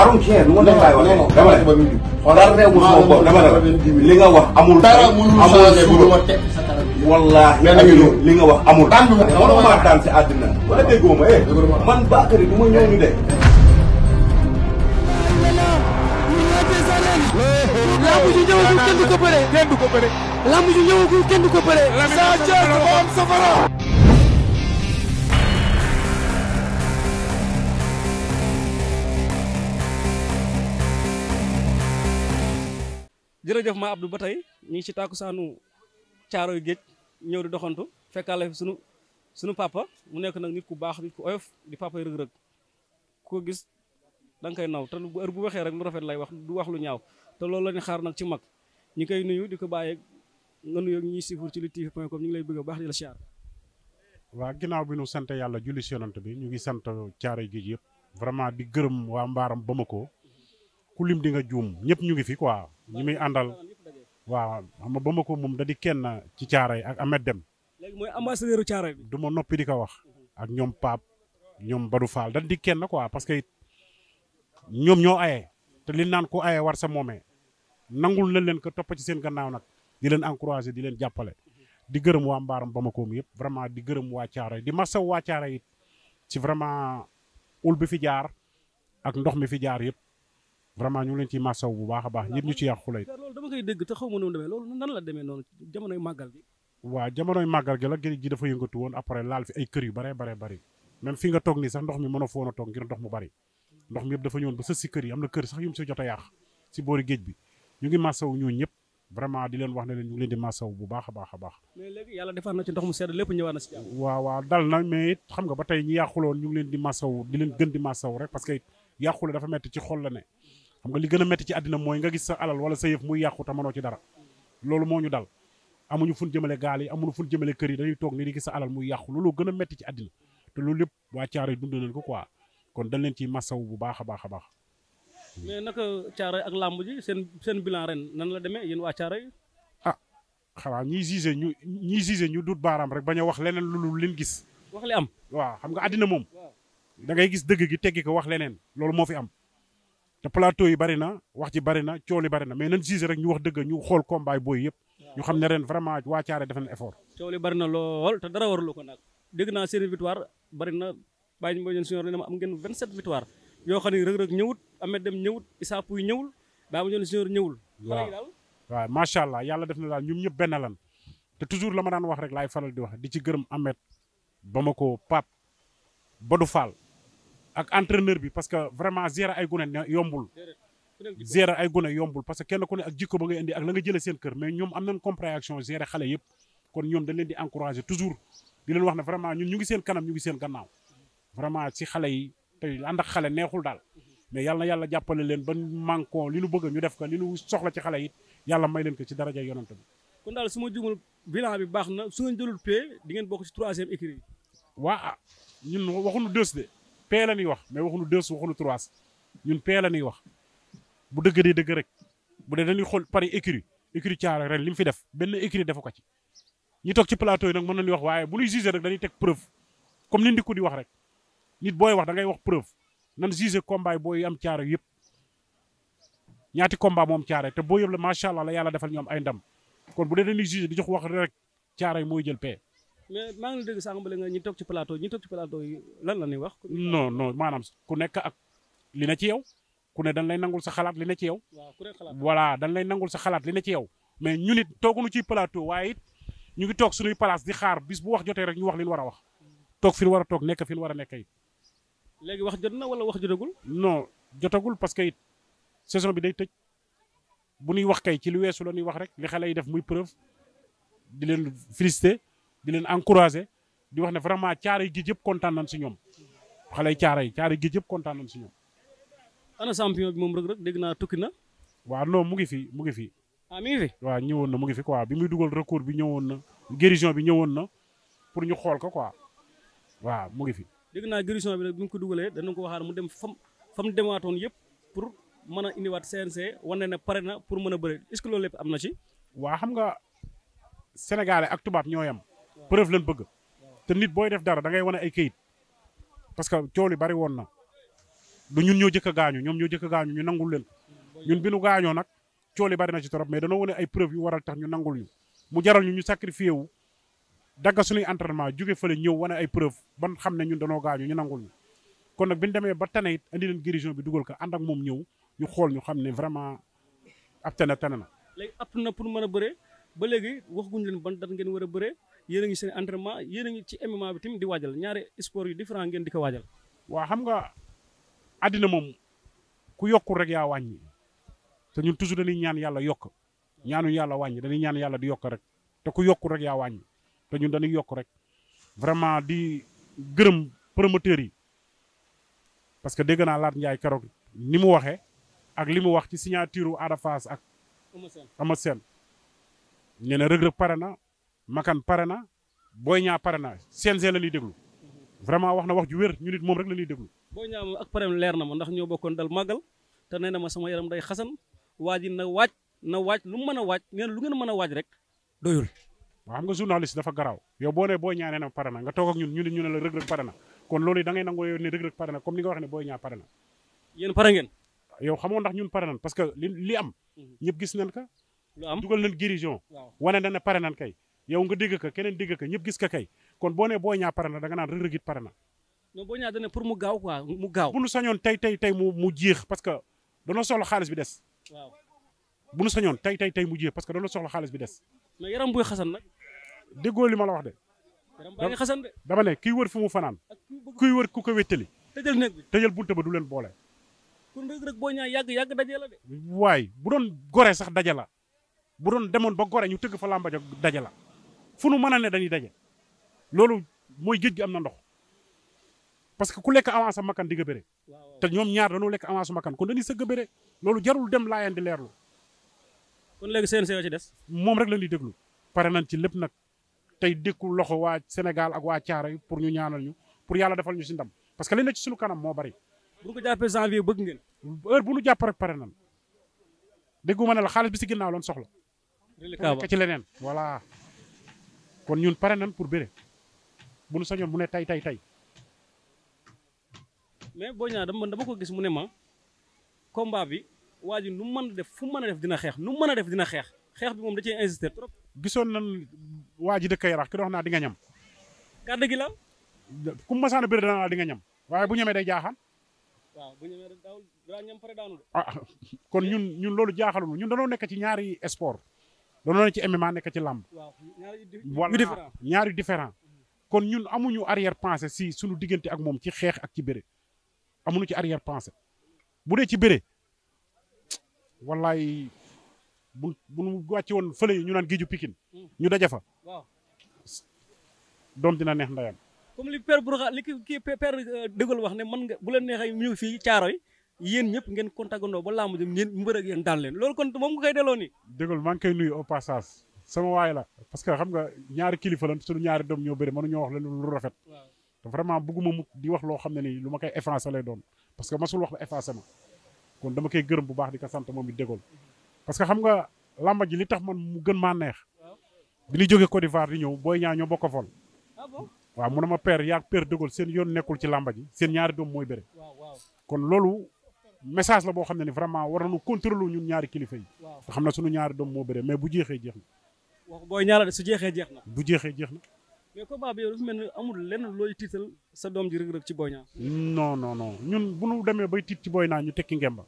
I don't care nu ma nekk laay waxee. dama ne xoolal réew ma sama bopp dama ne li nga wax amul. amul suba wallaahi li nga wax amul. mënoo maa daan si àddina wala déggoo ma man Bakary du ma ñëw ñu de. lamb ji ñëwagul kenn du ko bëre. kenn du ko bëre. lamb ji ñëwagul kenn du ko bëre. Sa Thiès dafa am safara. jërëjëf ma Abdou ba tey ñu ngi ci tàkkusaanu Caaroy Géej ñëw di doxantu fekkaale fi sunu papa mu nekk nag nit ku baax nit ku oyof di papa yi rëg-rëg koo gis da nga koy naw te bu heure bu waxee rek lu rafet lay wax du wax lu ñaaw te loolu la ñu xaar nag ci mag ñi koy nuyu di ko bàyyee nga nuyu ak ñuy siifur ci luttetv.com ñu ngi lay bëgg a baax di la siyaar. waa ginnaaw bi nu sant yàlla julli si yonent bi ñu ngi sant Caaroy Géej yëpp vraiment di gërëm waa mbaaram Bamako ku lim di nga juum ñëpp ñu ngi fi quoi ñi muy àndal waaw xam nga Bamako moom da di kenn ci Caaroy ak Ahmed Dem léegi mooy ambassadeur Caaroy bi. du ma noppi di ko wax ak ñoom Pape ñoom Badou Fall da di kenn quoi parce que ñoom ñoo aye te li naan ko aye war sa moomee nangul na leen ko topp ci seen gannaaw nag di leen encouragé di leen jàppale di gërëm waa mbaaram Bamako mi yëpp vraiment di gërëm waa Caaroy di masaw waa Caaroy it ci vraiment ul bi fi jaar ak ndox mi fi jaar yëpp vraiment ñu ngi leen ciy masaw bu baax a baax ñëpp ñu ci yàqu lay. loolu dama koy dégg te xaw ma noonu demee loolu nan la demee noonu jamonoy màggal gi. waaw jamonoy màggal gi la géej gi dafa yëngatu woon après laal fi ay kër yu bare bëri même fi nga toog nii sax ndox mi mën a foon a toog ngir ndox mu bëri ndox mi yëpp dafa ñëwoon ba sës si kër yi am na kër sax yu mu si jot a yàq si boori géej bi ñu ngi masaw ñooñu ñëpp vraiment di leen wax ne leen ñu ngi leen di masaw bu baax a baax. mais léegi yàlla defaat na ci ndox mu sedd lépp ñëwaat na si jàmm. waaw dal na mais it xam nga ba tey ñi yàquloon ñu ngi leen di masaw di leen gën di masaw rek parce que yàqule dafa metti ci xol la ne xam nga li gën a metti ci àddina mooy nga gis sa alal wala sa yëf muy yàqu te mënoo ci dara loolu moo ñu dal amuñu fun jëmale gaal yi amuñu fun jëmale kër yi dañuy toog ni di gis sa alal muy yàqu loolu gën a metti ci àddina te loolu lépp waa Caaroy dund nañ ko quoi kon dañ leen ciy masaw bu baax a baax a baax. mais naka Caaroy ak làmb ji seen bilan ren nan la demee yéen waa Caaroy. xanaa ñiy gisé ñu dut baaraam rek bañ a wax leneen lu leen gis. wax li am. waaw xam nga àddina moom. da ngay gis dëgg gi teggi ko wax leneen loolu moo fi am. te plateau yi bari na wax ji bari na coow li bari na mais nañ gisé rek ñu wax dëgg ñu xool combat booy yëpp. ñu xam ne ren vraiment waa Caaroy def nañ effort. coow li bari na lool te dara warulu ko nag dégg naa seen victoire bari na bàyyi ñu ñun senior ne ma am ngeen 27 victoire yoo xam ne rëg-rëg ñëwut Ahmed Dem ñëwut Issa Pouye ñëwul bàyyi ma ñun senior ñëwul. waaw macha allah yàlla def na daal ñoom ñëpp benn lan te toujours la ma daan wax rek laay faral di wax di ci gërëm Ahmed Bamako Pape Badou Fall ak entraîneur bi parce que vraiment gérer ay gune yombul. gérer ay gune yombul parce que kenn ku ne ak jikko ba ngay indi ak la nga jëlee seen kër mais ñoom am nañ compréhension gérer xale yëpp kon ñoom dañ leen di encourager toujours di leen wax ne vraiment ñun ñu ngi seen kanam ñu ngi seen gannaaw vraiment ci xale yi tey ànd ak xale neexul daal mais yàlla na yàlla jàppale leen ba manko li nu bëgg ñu def ko li nu soxla ci xale yi yàlla may leen ko ci daraja yonent bi. kon daal su ma jumul bilan bi baax na su ngeen jëlul paie di ngeen bokk ci 3e écurie yi. waa ñun waxuñu 2 de paie la ñuy wax mais waxuñu 2 waxuñu 3 ñun paie la ñuy wax bu dëgg dee dëgg rek bu dee dañuy xool pari écurie Caaroy ren li mu fi def benn écurie defu ko ci. ñi toog ci plateau yi nag mën nañu wax waaye bu ñuy jugé rek dañuy teg preuve comme ni Ndickou di wax rek nit booy wax da ngay wax preuve nan jugé combat yi booy am Caaroy yëpp. ñaati combat moom Caaroy te boo yëpp la macha allah la yàlla defal ñoom ay ndam kon bu dee dañuy jugé di jox wax rek Caaroy mooy jël paie. mais maa ngi dégg sànq ba nga ñi toog ci plateau yi lan la ñuy wax. non maanaam ku nekk ak li na ci yow ku ne dañ lay nangul sa xalaat li na ci yow. waaw ku ne xalaat voilà dañ lay nangul sa xalaat li na ci yow mais ñun it tooguñu ci plateau waaye it ñu ngi toog suñuy place di xaar bis bu wax jotee rek ñu wax li ñu war a wax toog fi ñu war a toog nekk fi ñu war a nekk it. léegi wax jot na wala wax jotagul. non jotagul parce que it saison bi day tëj bu ñuy wax kay ci li weesu la ñuy wax rek li xale yi def muy preuve di leen féliciter di leen encourager di wax ne vraiment Caaroy Géej yëpp kontaan nañ si ñoom xale yi Caaroy Géej yëpp kontaan nañ si ñoom. ana champion bi moom rëg-rëg dégg naa tukki na. waaw non mu ngi fi. ah mi ngi fi. waaw ñëwoon na mu ngi fi quoi bi muy dugal recours bi ñëwoon na guérison bi ñëwoon na pour ñu xool ko quoi waaw mu ngi fi. dégg naa guérison bi nag bi mu ko dugalee danañ ko waxaat mu dem fam demaatoon yëpp pour mën a indiwaat CNG wane ne pare na pour mën a bëre est-ce que loolu lépp am na ci. waa xam nga sénégalais ak tubaab ñoo yam preuve lañ bëgg te nit booy def dara da ngay wane ay këyit parce que coow li bari woon na du ñun ñoo jëkk a gaañu ñoom ñoo jëkk a gaañu ñu nangul leen ñun bi nu gaañoo nag cooli bari na ci trop mais danoo wane ay preuve yu waral tax ñu nangul ñu mu jaral ñu sacrifié wu dagga suñuy entraînement jóge fële ñëw wane ay preuve ban xam ne ñun danoo gaañu ñu nangul ñu kon nag bi ñu demee ba tane it andi leen guérison bi dugal ko ànd ak moom ñëw ñu xool ñu xam ne vraiment ab tane na léegi apt na pour mën a bëree ba léegi waxaguñu leen ban dat ngeen war a bëree yéen a ngi seen entraînement yéen a ngi ci MMA bi tamit di waajal ñaari sport yu différent ngeen di ko waajal waaw xam nga àddina moom ku yokkul rek yaa wàññi te ñun toujours dañuy ñaan yàlla yokk ñaanuñu yàlla wàññi dañuy ñaan yàlla di yokk rek te ku yokkul rek yaa wàññi te ñun dañuy yokk rek vraiment di gërëm promoteurs yi parce que dégg naa Laat Ndiaye keroog ni mu waxee ak li mu wax ci signature Ada Fass ak Ama Sène nee na Reug Reug pare na Makan pare na Boy Niang pare na CNG la ñuy déglu vraiment wax na wax ju wér ñu nit moom rek la ñuy déglu Boy Niang moom ak pareem leer na ma ndax ñoo bokkoon dal màggal te nee na ma sama yaram day xasan waaj na waaj lu mu mën a waaj ngeen lu ngeen mën a waaj rek doyul waaw xam nga journaliste dafa garaaw yow boo nee Boy Niang nee na pare na nga toog ak ñun ñu ne la Reug Reug pare na kon loolu da ngay nangoo yow ne Reug Reug pare na comme ni nga wax ne Boy Niang pare na yéen pare ngeen yow xamoo ndax ñun pare nan parce que li am ñëpp gis nañ ka lu am dugal nañ guérison wane na ne pare nan kay yow nga dégg ka keneen dégg ka ñëpp gis ka kay kon boo nee Boy Niang pare na da nga naan Reug Reug it pare na mais Boy Niang dane pour mu gaaw quoi mu gaaw bu nu sañoon tey mu jeex parce que danoo soxla xaalis bi des waaw bu nu sañoon tey mu jeex parce que danoo soxla xaalis bi des mais yaram buy xasan nag déggoo li ma la wax de yaram baa ngi xasan de dama ne kii wër fu mu fanaan kuy wër ku ko wéttali tëjal néeg bi tëjal bunta ba du leen boole kon Reug Reug Boy Niang yàgg dajee la de waay bu doon gore sax daje la bu doon demoon ba gore ñu tëgg fa làmba ja daje la fu nu mën a ne dañuy daje loolu mooy géej gi am na ndox parce que ku lekk avance a Makan di nga bëre te ñoom ñaar dañoo lekk avance a Makan kon dañuy sëgg a bëre loolu jarul dem laayeen di leerlu kon léegi CNG ci des moom rek la ñuy déglu pare nañ ci lépp nag tey dékku loxo waa Sénégal ak waa Thiaroye pour ñu ñaanal ñu pour yàlla defal ñu si ndam parce que li ne ci suñu kanam moo bari bu ñu ko jàppee janvier bëgg ngeen heure bu ñu jàpp rek pare nan déggu ma ne la xaalis bi si ginnaaw loon soxla nekk ci leneen voilà kon ñun pare nan pour bëre bu ñu sañoon mu ne tey mais Boy Niang dama ko gis mu ne ma combat bi waa ji nu mu mën a def fu mu mën a def dina xeex nu mu mën a def dina xeex bi moom da cee insister trop gisoon nan waa ji dëkk Yarax ki dox naa di nga ñam kàddu gi la ku masaana bëre dana di nga ñam waaye bu ñamee day jaaxaan waaw bu ñamee daawul daa ñam pare daanu de kon ñun loolu jaaxalul ñun danoo nekk ci ñaari sport danoo nekk ci MMA nekk ci làmb voilà ñaari différent kon ñun amuñu arrière pensée si suñu diggante ak moom ci xeex ak ci bëre amuñu ci arrière pensée bu dee ci bëre wallaay bu nu wàcce woon fële ñu naan géeju Pikine ñu daje fa doom dina neex ndayam comme li père Bourkhane li kii père dëggal wax ne mën nga bu leen neexee ñëw fii Thiaroye yéen ñëpp ngeen contagandoo ba làmb jëm ngeen mbër ak yéen daan leen loolu kon moom nga koy delloo nii dëggal maa ngi koy nuyu au passage sama waay la parce que xam nga ñaari kilifa lan suñu ñaari doom ñoo bëri mënu ñoo wax leen lu rafet te vraiment bëgguma mu di wax loo xam ne nii lu ma koy effacé lay doon parce que masul wax ba effacé ma kon dama koy gërëm bu baax di ko sant moom it dëggal parce que xam nga làmba ji li tax man mu gën maa neex bi ñu jógee Côte d'Ivoire di ñëw Boy Niang ñoo bokk fol waaw mu ne ma père yaa père dëggal seen yoon nekkul ci làmba ji seen ñaari doom mooy bëre kon loolu message la boo xam ne ni vraiment war nañu contrôler ñun ñaari kilifa yi nga xam ne suñu ñaari doom moo bëre mais bu jeexee jeex na wax Boy Niang la su jeexee jeex na bu jeexee jeex na mais combat bi yow dafa mel ni amul lenn looy tiital sa doom ji Reug Reug ci Boy Niang non ñun bu ñu demee bay tiit ci Boy Niang ñu tekki ngemba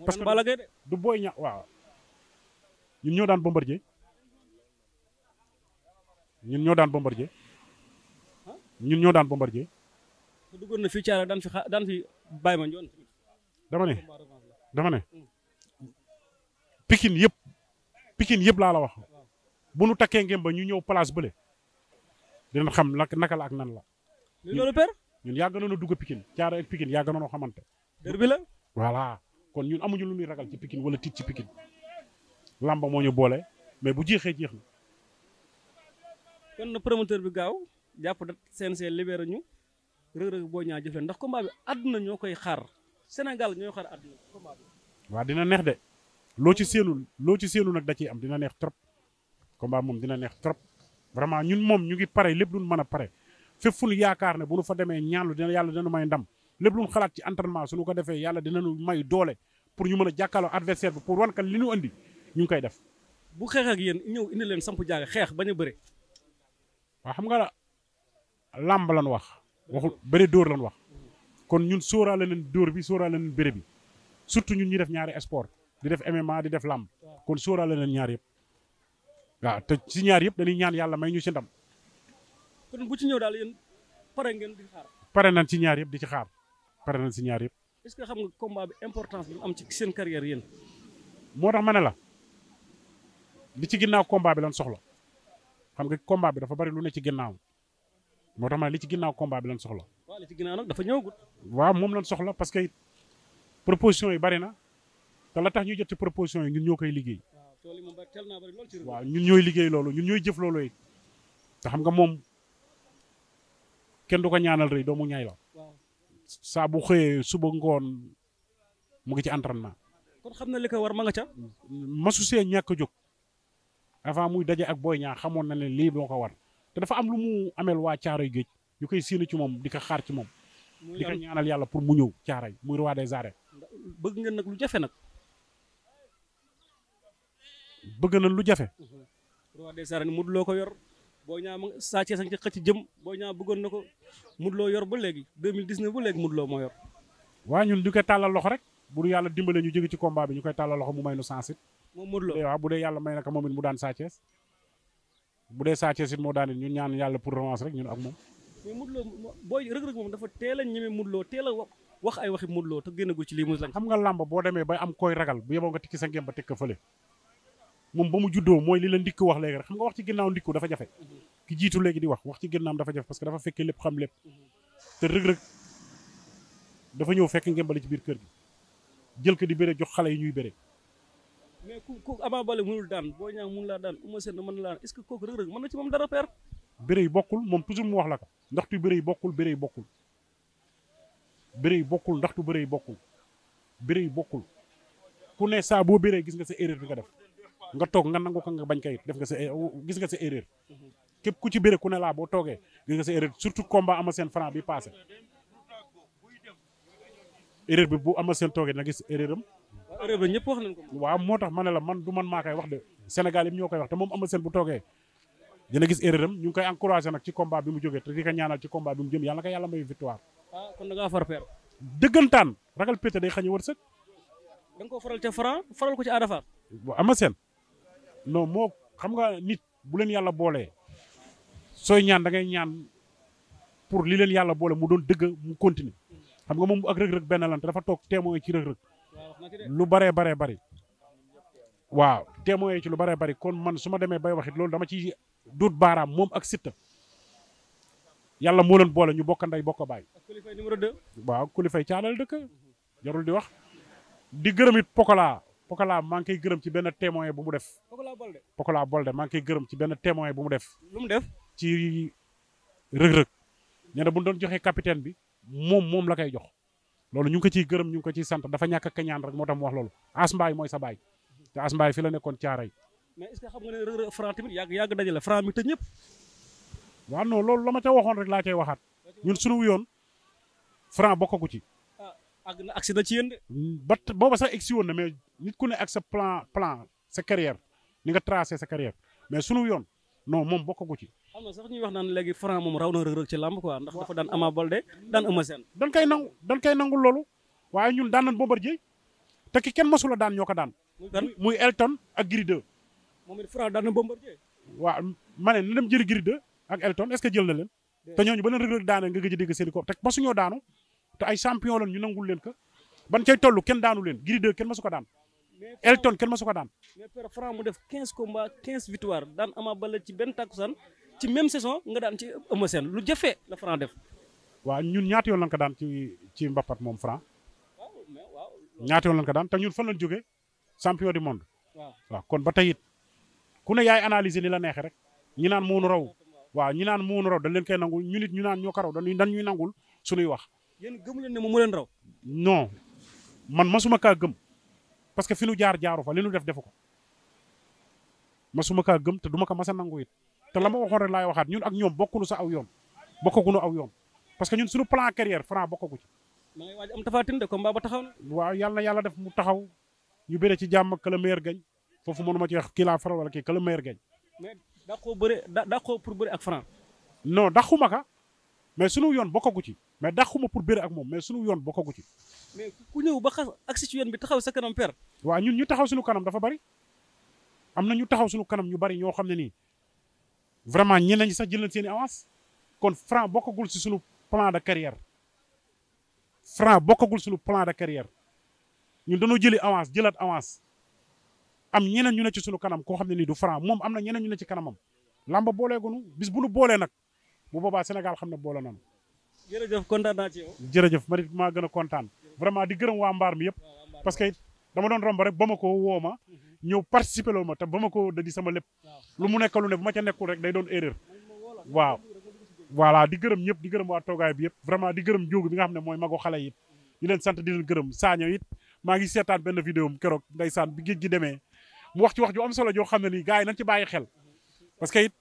parce que Balla Gaye de du Boy Niang waaw ñun ñoo daan Bombardier ñun ñoo daan Bombardier te duggoon na fii Thiaroye daan fi Baye Mandione dama ne Pikine yëpp laa la wax bu nu takkee ngem ba ñu ñëw place bële dinañ xam naka la ak nan la. loolu père. ñun yàgg nañoo dugg Pikine Thiaroye ak Pikine yàgg nañoo xamante. dër bi la. voilà kon ñun amuñu lu ñuy ragal ci Pikine wala tiit ci Pikine lamba moo ñu boole mais bu jeexee jeex na. kon na promoteur bi gaaw jàpp dat CNG libéré ñu Reug Reug Boy Niang jëfle ndax combat bi àdduna ñoo koy xaar Sénégal ñooy xaar àdduna combat bi. waaw dina neex de loo ci séenu nag da ciy am dina neex trop combat moom dina neex trop vraiment ñun moom ñu ngi pare lépp lu mën a pare fépp fu ñu yaakaar ne bu nu fa demee ñaanlu dina yàlla dina may ndam lépp lu mu xalaat ci entraînement suñu ko defee yàlla dinañu may doole pour ñu mën a jàkkaarloo adversaire bi pour wan kan li ñu andi ñu ngi koy def. bu xeex ak yéen ñëw indi leen samp jaaga xeex bañ a bëre. waaw xam nga làmb lan wax waxul bëre dóor lan wax kon ñun sóoraale leen dóor bi sóoraale leen bëre bi surtout ñun ñi def ñaari sport di def MMA di def làmb kon sóoraale leen ñaar yëpp waaw te ci ñaar yëpp dañuy ñaan yàlla may ñu ci ndam. kon bu ci ñëw daal yéen pare ngeen di xaar. pare nañ ci ñaar yëpp di ci xaar pare nañ ci ñaar yëpp. est-ce que xam nga combat bi importance bi mu am ci seen carrière yéen. moo tax ma ne la li ci ginnaaw combat bi lan soxla xam nga combat bi dafa bari lu ne ci ginnaaw moo tax ma li ci ginnaaw combat bi lan soxla. waaw li ci ginnaaw nag dafa ñëwagut. waaw moom lan soxla parce que proposition yi bari na te la tax ñu jot ci proposition yi ñun ñoo koy liggéey. waaw tool yi moom teel naa bari lool ci. waaw ñun ñooy liggéey loolu ñun ñooy jëf loolu it te xam nga moom kenn du ko ñaanal rëy doomu ñaay la. saa bu xëyee suba ngoon mu ngi ci entraînement. kon xam na li ko war ma nga ca. masu see ñàkk a jóg avant muy daje ak Boy Niang xamoon na ne lii moo ko war te dafa am lu mu ameel waa Caaroy géej ñu koy séenu ci moom di ko xaar ci moom. di ko ñaanal yàlla pour mu ñëw Caaroy muy roi des arènes. bëgg ngeen nag lu jafe nag. bëgg na lu jafe. roi des arènes Modou Lo ko yor. Boy Niang ma Sa Thiès sañ ci xëcc jëm Boy Niang bëggoon na ko Modou Lo yor ba léegi 2019 ba léegi Modou Lo moo yor. waa ñun ñu koy tàllal loxo rek bu dul yàlla dimbale ñu jóge ci combat bi ñu koy tàllal loxo mu may nu sens it. moom Modou Lo waaw bu dee yàlla may na ko moom it mu daan Sa Thiès bu dee Sa Thiès it moo daan it ñun ñaan yàlla pour revanche rek ñun ak moom. mais Modou Lo booy Reug Reug moom dafa teel a ñeme Modou Lo teel a wax ay waxi Modou Lo te génnagul ci lii mu lañ. xam nga làmb boo demee bay am koy ragal bu yeboo nga tikki sa ngem ba teg ko fële moom ba mu juddoo mooy li la ndikk wax léegi rek xam nga wax ci ginnaaw ndikku dafa jafe ki jiitu léegi di wax ci ginnaam dafa jafe parce que dafa fekkee lépp xam lépp te Reug Reug dafa ñëw fekk ngembali ci biir kër gi jël ko di bëre jox xale yi ñuy bëre. mais ku Ama Baldé mënul daan Boy Niang mënul laa daan Eumeu Sène mën na laa est-ce que kooku Reug Reug mën na ci moom dara père. bëre yi bokkul moom toujours mu wax la ko ndaxtu bëre yi bokkul bëre yi bokkul bëre yi bokkul ndaxtu bëre yi bokkul bëre yi bokkul ku ne saa boo bëree gis nga sa erreur bi nga def nga toog nga nangu ko nga bañ kayit def nga sa gis nga sa erreur képp ku ci bëre ku ne laa boo toogee gis nga sa erreur surtout combat Ama Sène Franc bi passé erreur bi bu Ama Sène toogee na gis erreur am. waaw erreur bi ñëpp wax nañ ko. waaw moo tax ma ne la man du man maa koy wax de Sénégal yi ñoo koy wax te moom Ama Sène bu toogee dina gis erreur am ñu ngi koy encouragé nag ci combat bi mu jógee te di ko ñaanal ci combat bi mu jëm yàlla na ko yàlla may victoire. ah kon da ngaa far père. dëggantaan ragal pété day xañe wërsëg. da nga ko faral ca Franc faral ko ci Ada Fass. waaw Ama Sène non moo xam nga nit bu leen yàlla boolee sooy ñaan da ngay ñaan pour li leen yàlla boole mu doon dëgg mu continuer xam nga moom ak Reug Reug benn lan te dafa toog témoin ci Reug Reug lu baree bari waaw témoin ci lu baree bari kon man su ma demee bay waxit loolu dama ci duut baaraam moom ak Siteu yàlla moo leen boole ñu bokk ndey bokk baay. Kulifay numéro 2. waaw Kulifay caalal dëkk jarul di wax di gërëm it Pokola maa ngi koy gërëm ci benn témoin bu mu def. Pokola Bolde maa ngi koy gërëm ci benn témoin bu mu def. lu mu def ci Reug Reug nee na bu ñu doon joxee capitaine bi moom la koy jox loolu ñu ngi ko ciy gërëm ñu ngi ko ciy sant dafa ñàkk a kañaan rek moo tax mu wax loolu. As Mbaye mooy sa baay te As Mbaye fi la nekkoon caaray. mais est-ce que xam nga ne Reug Reug Franc tamit yàgg dajale Franc mi tëj ñëpp. waaw non loolu la ma ca waxoon rek laa cay waxaat ñun suñu yoon Franc bokkagu ci. àgg na agsi na ci yéen de. ba booba sax egsi woon na mais nit ku ne ak sa plan sa carrière ni nga tracé sa carrière mais sunu yoon non moom bokkagu ci. xam na sax ñuy wax naan léegi Franc moom raw na Reug Reug ci làmb quoi ndax dafa daan Ama Baldé daan Eumeu Sène. dañ koy nangul loolu waaye ñun daan nañ Bombardier te ki kenn masula daan ñoo ko daan. muy Elton ak Gris 2. moom it Franc daan na Bombardier. waaw ma ne na dem jëli Gris 2 ak Elton est-ce que jël na leen. te ñooñu ba leen Reug Reug daanee nga gëj a dégg seen i ko te masuñoo daanu te ay champion lañ ñu nangul leen ko ban cay toll kenn daanu leen Gris 2 kenn masu ko daan. Elton kenn masu ko daan. mais père Franc mu def 15 combats 15 victoires daan Ama Baldé ci benn takkusaan ci même saison nga daan ci Eumeu Sène lu jafe la Franc def. waaw ñun ñaata yoon lañ ko daan ci mbapat moom Franc. ñaata yoon lañ ko daan te ñun fan lañ jógee champion du monde. waaw kon ba tey it ku ne yaay analyser li la neexee rek ñi naan moonu raw waaw ñi naan moonu raw dañ leen koy nangul ñu nit ñu naan ñoo ko raw dañ ñuy nangul suñuy wax. yéen gëmu leen ne moom mu leen raw. non man masuma kaa gëm parce que fi nu jaaru fa li nu defu ko masuma kaa gëm te duma ko mas a nangu it te la ma waxoon rek laay waxaat ñun ak ñoom bokkunu sa aw yoon bokkaguñu aw yoon parce que ñun suñu plan carrière Franc bokkagu ci ma ngay waaj am Tapha Tine de combat ba taxaw na. waaw yàlla na yàlla def mu taxaw ñu bëre ci jàmm que le meilleur gagne foofu mënuma ci wax kii laa faral wala kii que le meilleur gagne. mais dàqoo bëre dàqoo pour bëre ak Franc. non dàquma ka mais sunu yoon bokkagu ci mais dàquma pour bëre ak moom mais sunu yoon bokkagu ci. mais ku ñëw ba xas agsi ci yoon bi taxaw sa kanam per. waaw ñun ñu taxaw suñu kanam dafa bari am na ñu taxaw suñu kanam ñu bari ñoo xam ne nii vraiment ñeneen ñi sax jël nañ seen i avance kon Franc bokkagul si suñu plan de carrière Franc bokkagul suñu plan de carrière ñun dañoo jëli avance jëlaat avance am ñeneen ñu ne ci suñu kanam koo xam ne nii du Franc moom am na ñeneen ñu ne ci kanamam lamba booleegunu bis bu nu boolee nag bu boobaa Sénégal xam ne boole nañu. jërëjëf kontaan naa ci yow. jërëjëf man it maa gën a kontaan vraiment di gërëm waa mbaar mi yëpp parce que dama doon romb rek ba ma ko woo ma ñëw participer loo ma te ba ma ko da di sama lépp lu mu nekk lu ne bu ma ca nekkul rek day doon erreur waaw. voilà di gërëm ñëpp di gërëm waa toogaay bi yëpp vraiment di gërëm jóogu bi nga xam ne mooy mago xale yi di leen sant di leen gërëm saaño it maa ngi seetaan benn vidéo am keroog ndeysaan bi géej gi demee mu wax ci wax ju am solo joo xam ne nii gars yi nañ ci bàyyi xel parce que it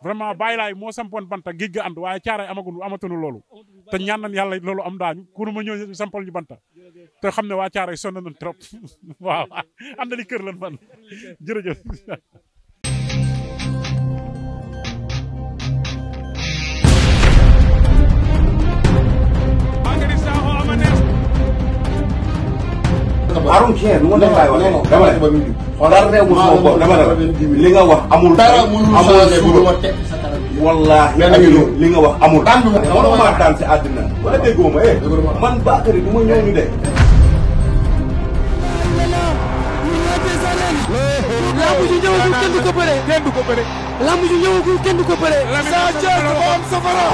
vraiment bàyyi laay moo sampoon banta géej ga ànd waaye caaray amatunu loolu te ñaan nañ yàlla loolu am daañu kunu ma ñëw sampal ñu banta te xam ne waa caaray sonn nañ trop waaw am na li kër lan man jërëjëf I don't care nu ma nekk laay waxee dama ne xoolal réew ma sama bopp dama ne li nga wax amul wallaahi li nga wax amul dama maa daan si àddina wala déggoo ma man Bakary du ma ñëw ñu de lamb ji ñëwagul kenn du ko bëre lamb ji ñëwagul kenn du ko bëre Sa Thiès dafa am safara